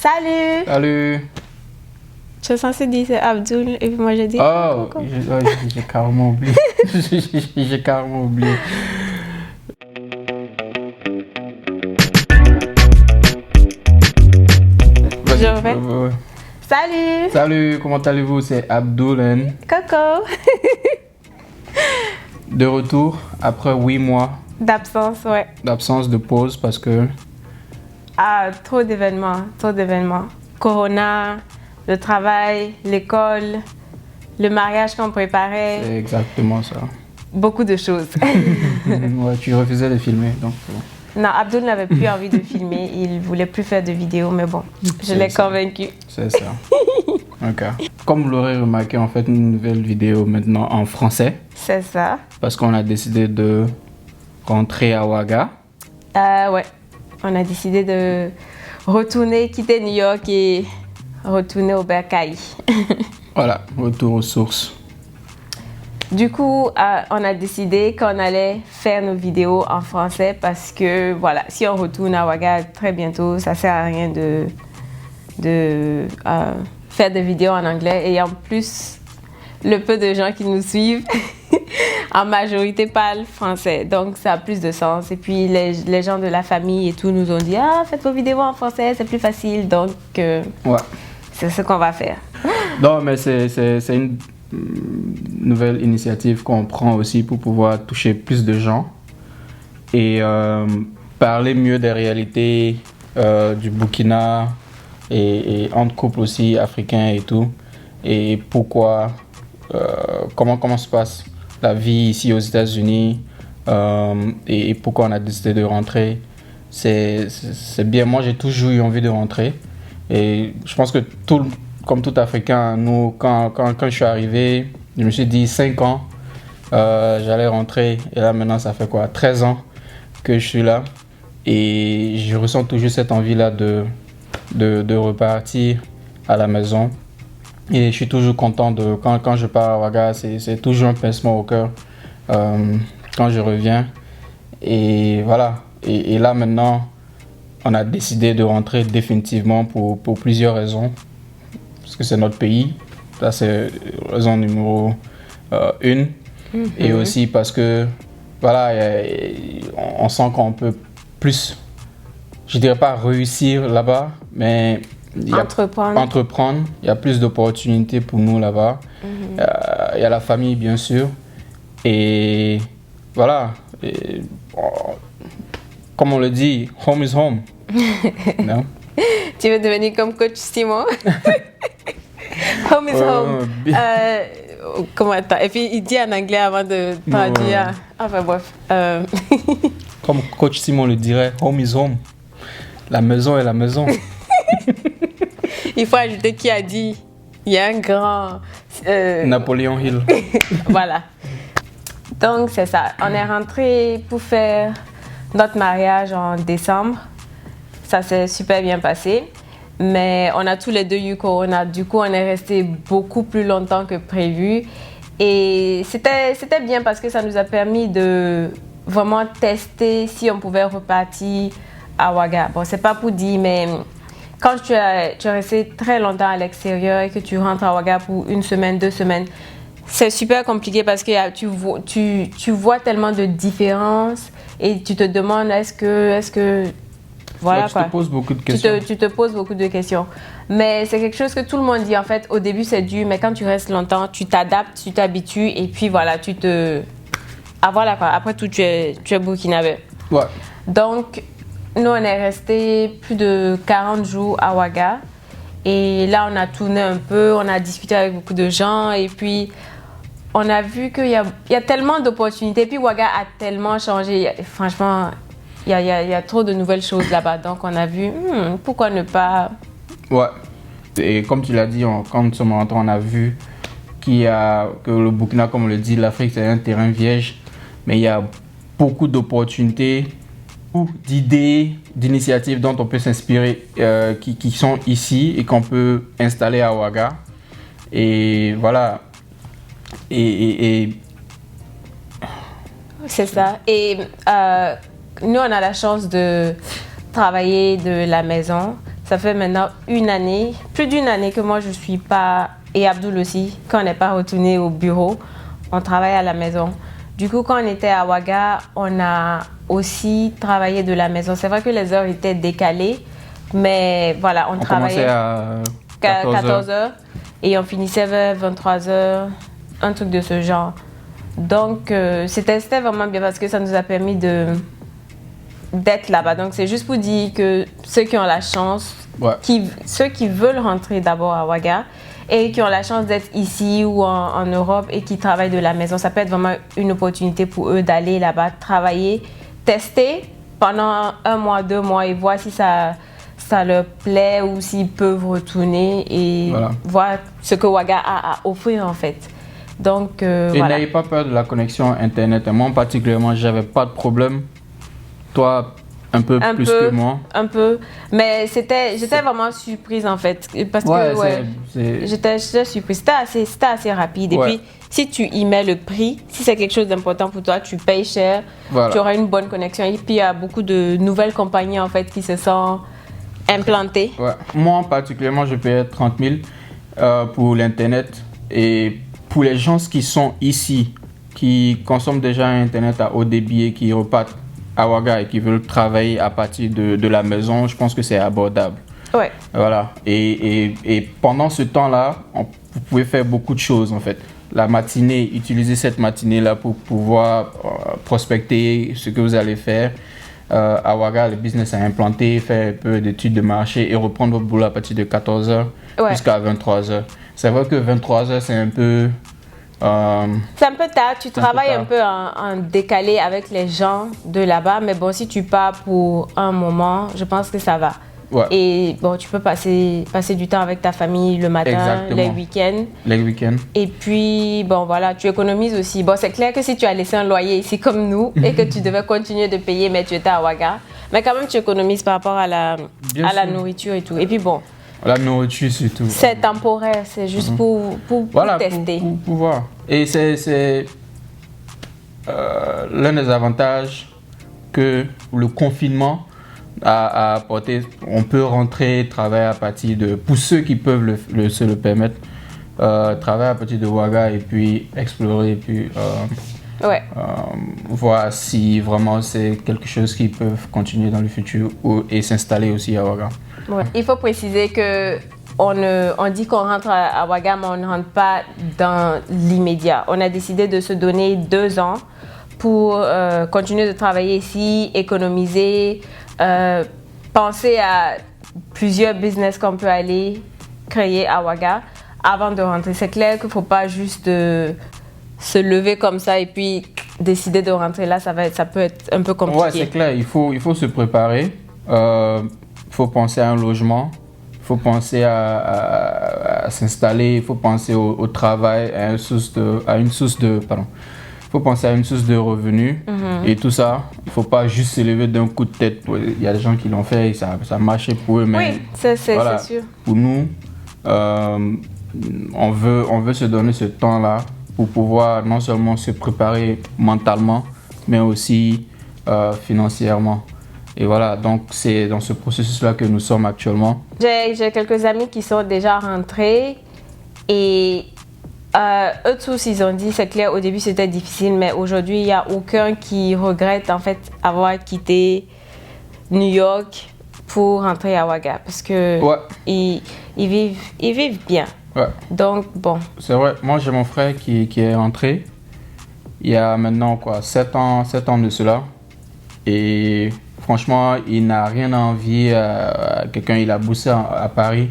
Salut! Salut! Je suis censée dire c'est Abdul et puis moi je dis. Oh, j'ai carrément oublié. J'ai carrément oublié. Je refais. Ouais. Salut! Salut, comment allez-vous? C'est Abdul. Coco! De retour après 8 mois D'absence, ouais. d'absence de pause parce que. Ah, trop d'événements, trop d'événements. Corona, le travail, l'école, le mariage qu'on préparait. C'est exactement ça. Beaucoup de choses. Ouais, tu refusais de filmer, donc. Non, Abdul n'avait plus envie de filmer. Il voulait plus faire de vidéos, mais bon, je l'ai convaincu. C'est ça. Ok. Comme vous l'aurez remarqué, en fait, une nouvelle vidéo maintenant en français. C'est ça. Parce qu'on a décidé de rentrer à Ouaga. Ouais. On a décidé de retourner, quitter New York et retourner au Bercail. Voilà, retour aux sources. Du coup, on a décidé qu'on allait faire nos vidéos en français parce que, voilà, si on retourne à Ouaga très bientôt, ça sert à rien de faire des vidéos en anglais. Et en plus, le peu de gens qui nous suivent, en majorité parlent français. Donc, ça a plus de sens. Et puis, les gens de la famille et tout nous ont dit « Ah, faites vos vidéos en français, c'est plus facile. » Donc, Ouais. c'est ce qu'on va faire. Non, mais c'est une nouvelle initiative qu'on prend aussi pour pouvoir toucher plus de gens et parler mieux des réalités du Burkina et entre couples aussi africains et tout. Et pourquoi, comment se passe la vie ici aux États-Unis et pourquoi on a décidé de rentrer. C'est bien. Moi, j'ai toujours eu envie de rentrer. Et je pense que comme tout Africain, nous, quand je suis arrivé, je me suis dit 5 ans, j'allais rentrer. Et là, maintenant, ça fait quoi? 13 ans que je suis là. Et je ressens toujours cette envie-là de repartir à la maison. Et je suis toujours content quand je pars à Ouaga, c'est toujours un pincement au cœur quand je reviens. Et voilà. Et là, maintenant, on a décidé de rentrer définitivement pour plusieurs raisons. Parce que c'est notre pays. Ça, c'est raison numéro 1. Et aussi parce que, voilà, on sent qu'on peut plus, je dirais pas réussir là-bas, mais entreprendre. Il y a plus d'opportunités pour nous là-bas. Il y a la famille, bien sûr. Et voilà. Comme on le dit, home is home. Non? Tu veux devenir comme coach Simon? Home is home. Comment attends? Et puis il dit en anglais avant de traduire. Enfin bref. Comme coach Simon le dirait, home is home. La maison est la maison. Il faut ajouter qui a dit. Il y a un grand. Napoléon Hill. Voilà. Donc c'est ça. On est rentré pour faire notre mariage en décembre. Ça s'est super bien passé. Mais on a tous les deux eu Corona. Du coup, on est resté beaucoup plus longtemps que prévu. Et c'était bien parce que ça nous a permis de vraiment tester si on pouvait repartir à Ouaga. Bon, c'est pas pour dire, mais quand tu es resté très longtemps à l'extérieur et que tu rentres à Ouaga pour 1 semaine, 2 semaines, c'est super compliqué parce que tu vois tellement de différences et tu te demandes est-ce que voilà, tu te poses beaucoup de questions. Tu te poses beaucoup de questions. Mais c'est quelque chose que tout le monde dit. En fait, au début, c'est dur, mais quand tu restes longtemps, tu t'adaptes, tu t'habitues et puis voilà, Ah voilà quoi. Après tout, tu es burkinabé. Ouais. Donc, nous, on est resté plus de 40 jours à Ouaga. Et là, on a tourné un peu, on a discuté avec beaucoup de gens et puis on a vu qu'il y a tellement d'opportunités. Et puis Ouaga a tellement changé. Franchement, il y a trop de nouvelles choses là-bas. Donc, on a vu, pourquoi ne pas... Ouais. Et comme tu l'as dit, quand nous sommes rentrés, on a vu que le Burkina, comme on le dit, l'Afrique, c'est un terrain vierge. Mais il y a beaucoup d'opportunités, d'idées, d'initiatives dont on peut s'inspirer, qui sont ici et qu'on peut installer à Ouaga. Et voilà. Et C'est ça. Et nous, on a la chance de travailler de la maison. Ça fait maintenant une année, plus d'une année que moi je suis pas, et Abdul aussi, qu'on n'est pas retourné au bureau. On travaille à la maison. Du coup, quand on était à Ouaga, on a aussi travaillé de la maison. C'est vrai que les heures étaient décalées, mais voilà, on travaillait à 14 heures et on finissait vers 23 heures, un truc de ce genre. Donc, c'était vraiment bien parce que ça nous a permis d'être là-bas. Donc, c'est juste pour dire que ceux qui ont la chance, ceux qui veulent rentrer d'abord à Ouaga et qui ont la chance d'être ici ou en Europe et qui travaillent de la maison, ça peut être vraiment une opportunité pour eux d'aller là-bas, travailler, tester pendant 1 mois, 2 mois et voir si ça leur plaît ou s'ils peuvent retourner et voir ce que Ouaga a à offrir en fait. Donc, et n'ayez pas peur de la connexion Internet. Moi, particulièrement, j'avais pas de problème. Toi, un peu plus que moi. Un peu. Mais j'étais vraiment surprise en fait. Parce que j'étais surprise. C'était assez rapide. Et puis, si tu y mets le prix, si c'est quelque chose d'important pour toi, tu payes cher, tu auras une bonne connexion. Et puis, il y a beaucoup de nouvelles compagnies en fait qui se sont implantées. Moi, particulièrement, je payais 30 000 pour l'Internet. Et pour les gens qui sont ici, qui consomment déjà Internet à haut débit et qui repartent à Ouaga et qui veulent travailler à partir de la maison, je pense que c'est abordable. Voilà. Et pendant ce temps-là, vous pouvez faire beaucoup de choses en fait. La matinée, utiliser cette matinée-là pour pouvoir prospecter ce que vous allez faire. À Ouaga, le business à implanter, faire un peu d'études de marché et reprendre votre boulot à partir de 14h jusqu'à 23h. C'est vrai que 23h, c'est un peu... c'est un peu tard, tu travailles un peu en décalé avec les gens de là-bas, mais bon, si tu pars pour un moment, je pense que ça va. Et bon, tu peux passer du temps avec ta famille le matin, les week-ends. Et puis, bon, voilà, tu économises aussi. Bon, c'est clair que si tu as laissé un loyer ici comme nous et que tu devais continuer de payer, mais tu étais à Ouaga, mais quand même, tu économises par rapport à la nourriture et tout. Et puis, bon. La nourriture surtout. C'est temporaire, c'est juste pour tester. Pour voir. Et c'est l'un des avantages que le confinement a apporté. On peut rentrer, travailler à partir de... Pour ceux qui peuvent se le permettre, travailler à partir de Ouaga et puis explorer et puis voir si vraiment c'est quelque chose qu'ils peuvent continuer dans le futur et s'installer aussi à Ouaga. Il faut préciser que on dit qu'on rentre à Ouaga, mais on ne rentre pas dans l'immédiat. On a décidé de se donner 2 ans pour continuer de travailler ici, économiser, penser à plusieurs business qu'on peut aller créer à Ouaga avant de rentrer. C'est clair qu'il ne faut pas juste se lever comme ça et puis décider de rentrer là, ça peut être un peu compliqué. C'est clair, il faut se préparer. Il faut penser à un logement, il faut penser à s'installer, il faut penser au travail, il faut penser à une source de revenus et tout ça. Il ne faut pas juste se lever d'un coup de tête. Il y a des gens qui l'ont fait et ça marchait pour eux. Mais c'est sûr. Pour nous, on veut se donner ce temps-là pour pouvoir non seulement se préparer mentalement, mais aussi financièrement. Et voilà, donc c'est dans ce processus-là que nous sommes actuellement. J'ai quelques amis qui sont déjà rentrés et eux tous, ils ont dit, c'est clair, au début c'était difficile, mais aujourd'hui, il n'y a aucun qui regrette en fait avoir quitté New York pour rentrer à Ouaga parce que ils vivent bien. Donc, bon. C'est vrai, moi j'ai mon frère qui est rentré il y a maintenant 7 ans de cela. Et franchement, il n'a rien à envier à quelqu'un. Il a bossé à Paris.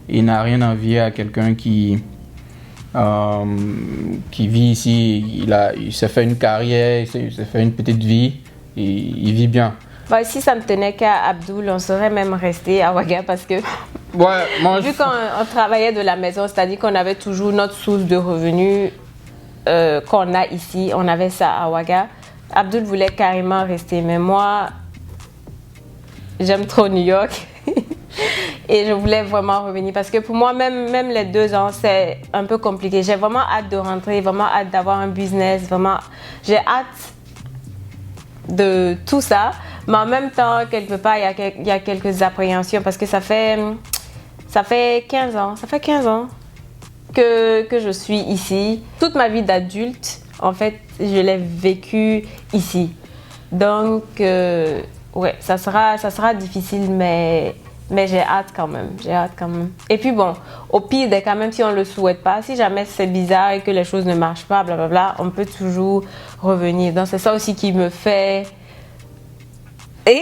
Il n'a rien à envier à quelqu'un qui vit ici. Il s'est fait une carrière, il s'est fait une petite vie. Et il vit bien. Si ça ne tenait qu'à Abdul, on serait même resté à Ouaga parce que vu qu'on travaillait de la maison, c'est-à-dire qu'on avait toujours notre source de revenus qu'on a ici, on avait ça à Ouaga. Abdul voulait carrément rester, mais moi, j'aime trop New York et je voulais vraiment revenir parce que pour moi, même les 2 ans, c'est un peu compliqué. J'ai vraiment hâte de rentrer, vraiment hâte d'avoir un business, vraiment, j'ai hâte de tout ça, Mais en même temps, quelque part, il y a quelques appréhensions parce que ça fait 15 ans. Ça fait 15 ans que je suis ici. Toute ma vie d'adulte, en fait, je l'ai vécu ici. Donc, ouais, ça sera difficile, mais j'ai hâte quand même. J'ai hâte quand même. Et puis bon, au pire des cas, même si on ne le souhaite pas, si jamais c'est bizarre et que les choses ne marchent pas, blablabla, on peut toujours revenir. Donc, c'est ça aussi qui me fait... Non.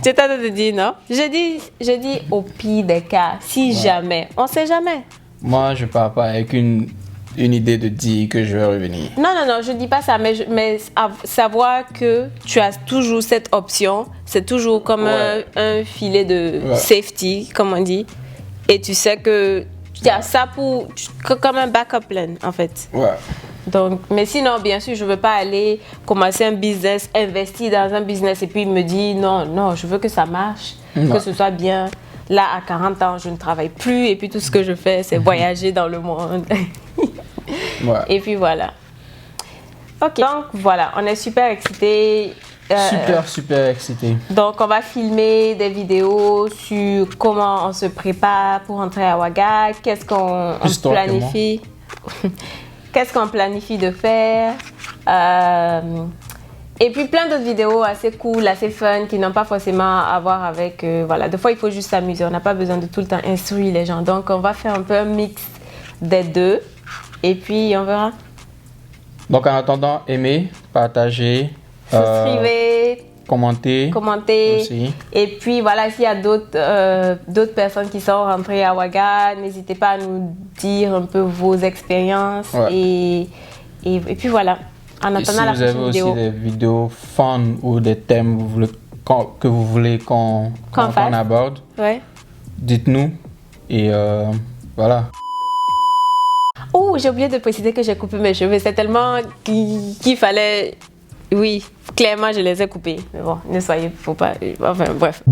Tu es en train de dire non? Je dis au pire des cas, si jamais. On ne sait jamais. Moi, je pars pas avec une idée de dire que je vais revenir. Non, je dis pas ça, mais savoir que tu as toujours cette option, c'est toujours comme un filet de safety, comme on dit. Et tu sais que tu as ça comme un backup plan, en fait. Ouais. Donc, mais sinon, bien sûr, je ne veux pas aller commencer un business, investir dans un business et puis me dire non, je veux que ça marche, que ce soit bien. Là, à 40 ans, je ne travaille plus et puis tout ce que je fais, c'est voyager dans le monde. Ouais. Et puis voilà. Ok. Donc voilà, on est super excités. Super excité. Donc on va filmer des vidéos sur comment on se prépare pour entrer à Ouaga, qu'est-ce qu'on planifie. Qu'est-ce qu'on planifie de faire. Et puis plein d'autres vidéos assez cool, assez fun, qui n'ont pas forcément à voir avec... voilà, des fois il faut juste s'amuser, on n'a pas besoin de tout le temps instruire les gens. Donc on va faire un peu un mix des deux. Et puis, on verra. Donc, en attendant, aimez, partagez, souscrivez, commentez aussi. Et puis, voilà, s'il y a d'autres personnes qui sont rentrées à Ouaga, n'hésitez pas à nous dire un peu vos expériences. Ouais. Et puis, voilà. En attendant la prochaine vidéo. Si vous avez aussi des vidéos fun ou des thèmes que vous voulez qu'on aborde, dites-nous. Et voilà. Oh, j'ai oublié de préciser que j'ai coupé mes cheveux. C'est tellement qu'il fallait... Oui, clairement, je les ai coupés. Mais bon, ne soyez... Faut pas... Enfin, bref.